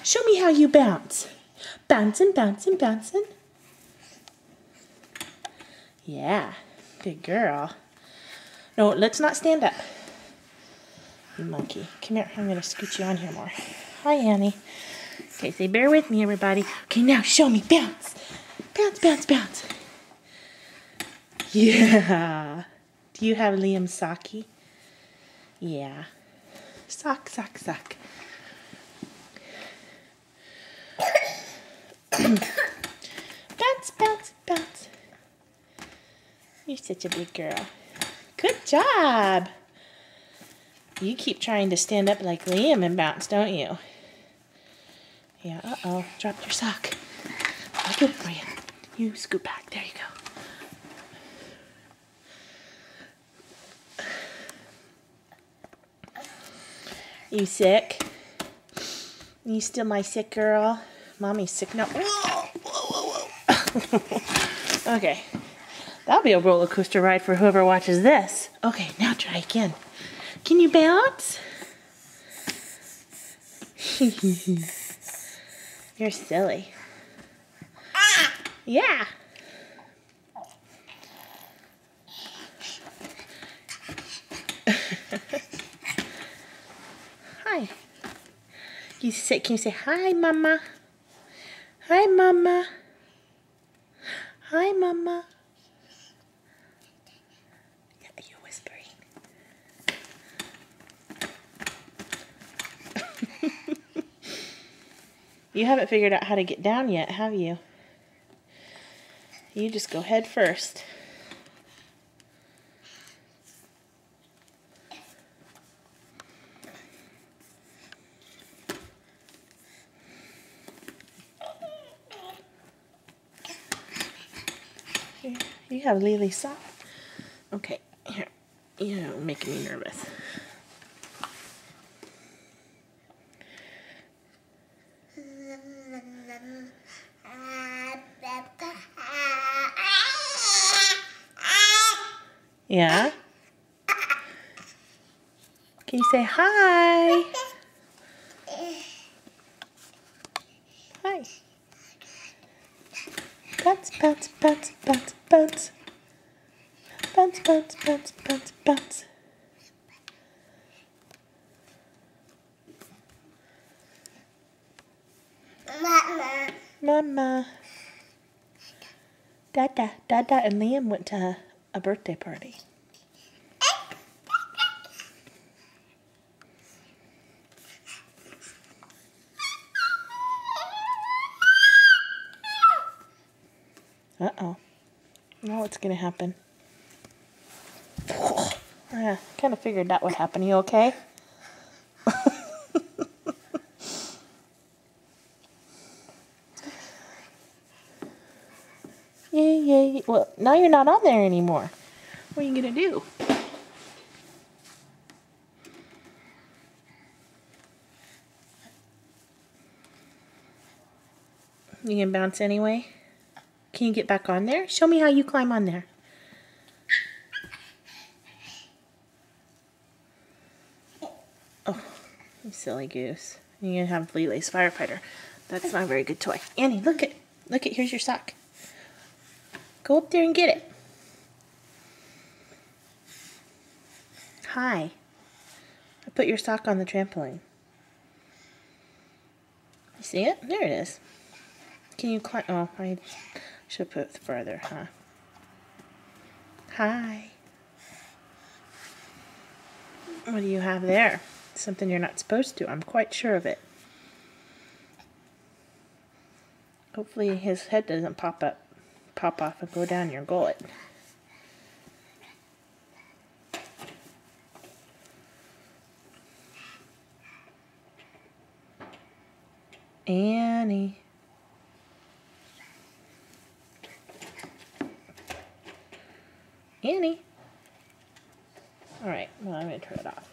Show me how you bounce. Bouncing, bouncing, bouncing. Yeah, good girl. No, let's not stand up. You monkey. Come here. I'm going to scoot you on here more. Hi, Annie. Okay, say bear with me, everybody. Okay, now show me. Bounce. Bounce, bounce, bounce. Yeah. Do you have Liam's socky? Yeah. Sock, sock, sock. Bounce, bounce, bounce. You're such a big girl. Good job. You keep trying to stand up like Liam and bounce, don't you? Yeah, uh-oh. Dropped your sock. I'll get it for you. You scoot back. There you go. You sick? You still my sick girl? Mommy's sick now. Whoa, whoa, whoa, whoa. Okay. That'll be a roller coaster ride for whoever watches this. Okay, now try again. Can you bounce? You're silly. Yeah. Hi. Can you say hi, Mama? Hi, Mama. Hi, Mama. Yeah, you're whispering. You haven't figured out how to get down yet, have you? You just go head first. Here, you have Lily's sock. Okay, here. You're making me nervous. Yeah? Can you say hi? Hi. Bounce, bounce, bounce, bounce, bounce. Bounce, bounce, bounce, bounce, bounce. Mama. Dada and Liam went to a birthday party. Uh-oh. Now what's going to happen? Yeah, kind of figured that would happen. You okay? Yay. Well, now you're not on there anymore. What are you going to do? You can bounce anyway? Can you get back on there? Show me how you climb on there. Oh, you silly goose. You're going to have Lily's firefighter. That's not a very good toy. Annie, look it. Here's your sock. Go up there and get it. Hi. I put your sock on the trampoline. You see it? There it is. Can you climb? Oh, I should put it further, huh? Hi. What do you have there? Something you're not supposed to. I'm quite sure of it. Hopefully his head doesn't pop off and go down your gullet. Annie. Annie. Alright, well, I'm going to turn it off.